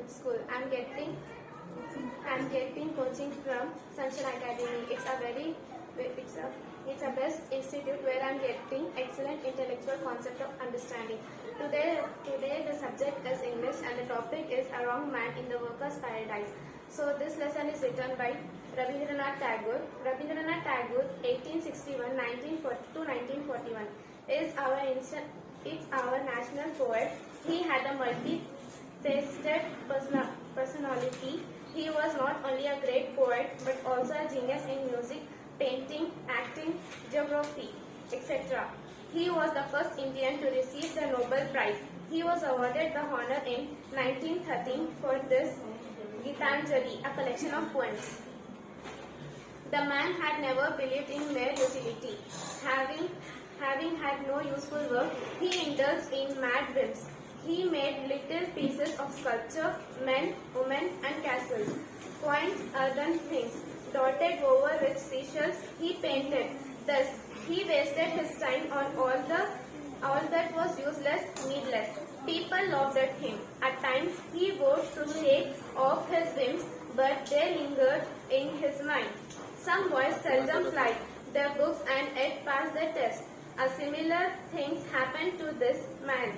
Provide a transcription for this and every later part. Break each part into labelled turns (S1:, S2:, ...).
S1: school. I'm getting coaching from Sunshine Academy. It's a best institute where I'm getting excellent intellectual concept of understanding. Today the subject is English and the topic is A Wrong Man in the Worker's Paradise. So this lesson is written by Rabindranath Tagore. Rabindranath Tagore, 1861-1941, is our national poet. He had a multi-faceted personality. He was not only a great poet but also a genius in music, painting, acting, geography, etc. He was the first Indian to receive the Nobel Prize. He was awarded the honor in 1913 for this Gitanjali, a collection of poems. The man had never believed in mere utility. Having had no useful work, he indulged in mad whims. He made little pieces of sculpture, men, women, and castles, quaint earthen things, dotted over with seashells. He painted. Thus, he wasted his time on all that was useless, needless. People laughed at him. At times, he vowed to take off his whims, but they lingered in his mind. Some boys seldom plied their books and yet passed the test. A similar things happened to this man.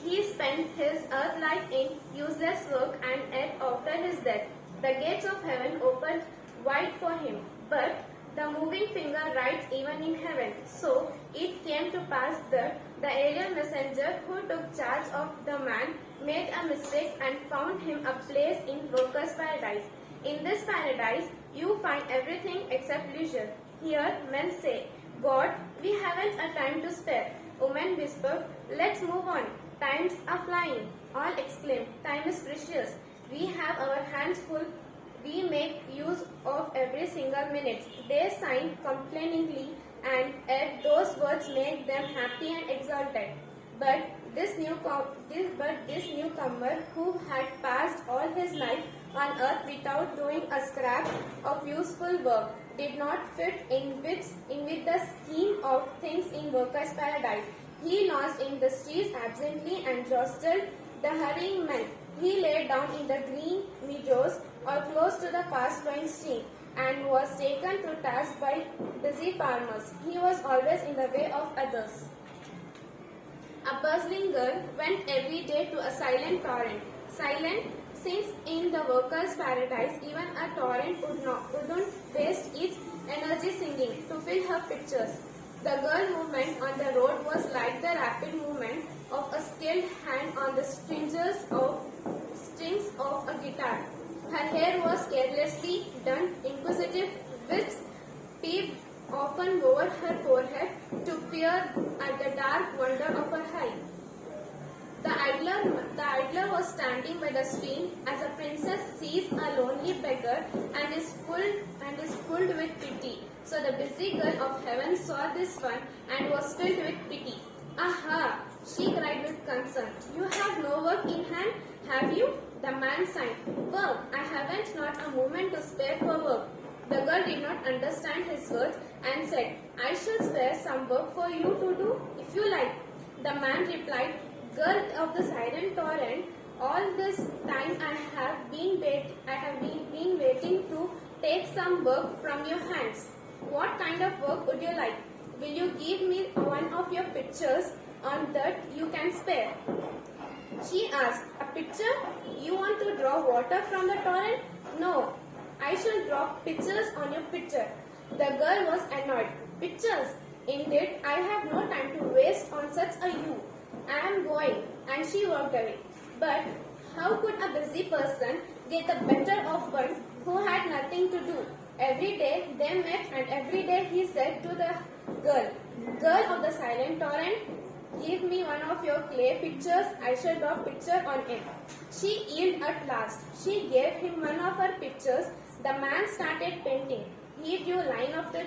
S1: He spent his earth life in useless work and yet after his death, the gates of heaven opened wide for him. But the moving finger writes even in heaven. So it came to pass that the alien messenger who took charge of the man made a mistake and found him a place in workers' paradise. In this paradise, you find everything except leisure. Here men say, God, we haven't a time to spare. Women whisper, let's move on. Times are flying. All exclaim, time is precious. We have our hands full. We make use of every single minute. They sigh complainingly, and yet those words make them happy and exalted. But this newcomer who had passed all his life on earth without doing a scrap of useful work did not fit in with the scheme of things in workers' paradise. He lodged in the streets absently and jostled the hurrying men. He lay down in the green meadows or close to the fast-flowing stream and was taken to task by busy farmers. He was always in the way of others. A bustling girl went every day to a silent torrent. Silent, since in the workers' paradise even a torrent wouldn't waste its energy singing to fill her pictures. The girl movement on the road was like the rapid movement of a skilled hand on the strings of a guitar. Her hair was carelessly done. Inquisitive whips peeped often over her forehead to peer at the dark wonder of her eye. The idler was standing by the stream as a princess sees a lonely beggar and is filled with pity. So the busy girl of heaven saw this one and was filled with pity. Aha! She cried with concern. You have no work in hand, have you? The man sighed. Work? I haven't not a moment to spare for work. The girl did not understand his words and said, I shall spare some work for you to do, if you like. The man replied, Girl of the silent torrent, all this time I have been waiting to take some work from your hands. What kind of work would you like? Will you give me one of your pictures on that you can spare? She asked, a picture? You want to draw water from the torrent? No, I shall draw pictures on your picture. The girl was annoyed. Pictures? Indeed, I have no time to waste on such a you. I am going, and she walked away. But how could a busy person get the better of one who had nothing to do? Every day they met, and every day he said to the girl of the silent torrent, give me one of your clay pictures, I shall draw a picture on it. She yielded at last. She gave him one of her pictures. The man started painting. He drew line after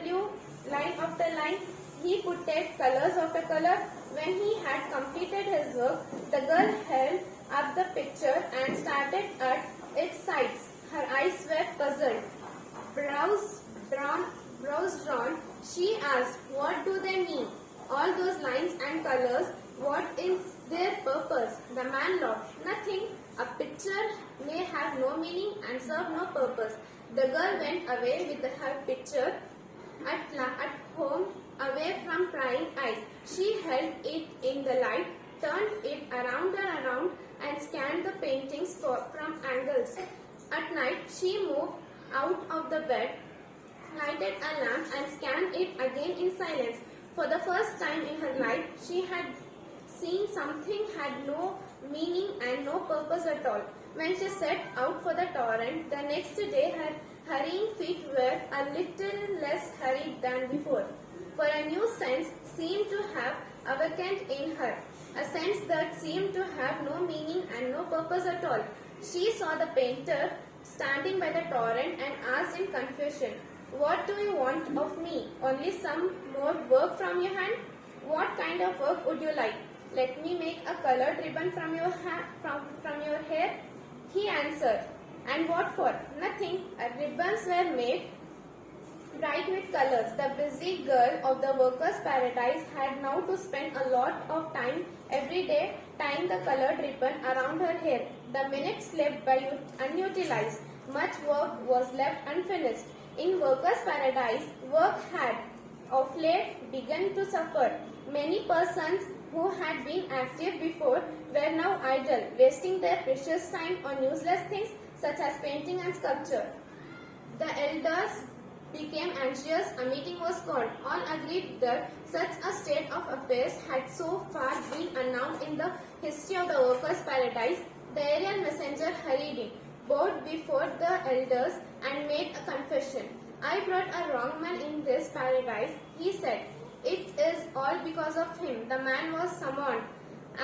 S1: line. He could take colors after color. When he had completed his work, the girl held up the picture and started at its sides. Her eyes were puzzled. Brows drawn, she asked, what do they mean? All those lines and colors, what is their purpose? The man laughed. Nothing. A picture may have no meaning and serve no purpose. The girl went away with her picture at home, away from prying eyes. She held it in the light, turned it around and around, and scanned the paintings from angles. At night, she moved out of the bed, lighted a lamp, and scanned it again in silence. For the first time in her life, she had seen something had no meaning and no purpose at all. When she set out for the torrent, the next day her hurrying feet were a little less hurried than before, for a new sense seemed to have awakened in her, a sense that seemed to have no meaning and no purpose at all. She saw the painter standing by the torrent and asked in confusion, "What do you want of me? Only some more work from your hand? What kind of work would you like? Let me make a colored ribbon from your hair?" He answered, "And what for?" "Nothing." Ribbons were made bright with colors. The busy girl of the workers' paradise had now to spend a lot of time every day tying the colored ribbon around her hair. The minutes slipped by unutilized. Much work was left unfinished. In workers' paradise, work had of late begun to suffer. Many persons who had been active before were now idle, wasting their precious time on useless things such as painting and sculpture. The elders became anxious. A meeting was called. All agreed that such a state of affairs had so far been unknown in the history of the workers' paradise. The aerial messenger hurried in, bowed before the elders, and made a confession. "I brought a wrong man in this paradise," he said. "It is all because of him." The man was summoned.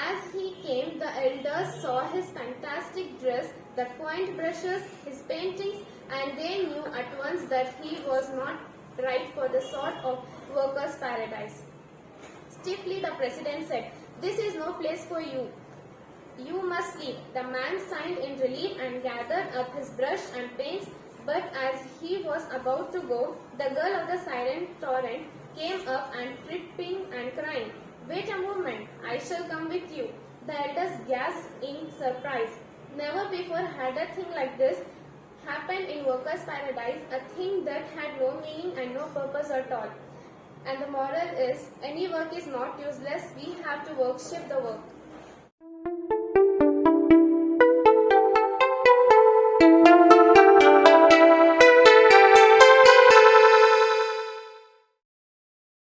S1: As he came, the elders saw his fantastic dress, the quaint brushes, his paintings, and they knew at once that he was not right for the sort of workers' paradise. Stiffly, the president said, "This is no place for you. You must leave." The man signed in relief and gathered up his brush and paints, but as he was about to go, the girl of the silent torrent came up and tripping and crying, "Wait a moment, I shall come with you." The elders gasped in surprise. Never before had a thing like this happened in workers' paradise, a thing that had no meaning and no purpose at all. And the moral is, any work is not useless, we have to worship the work.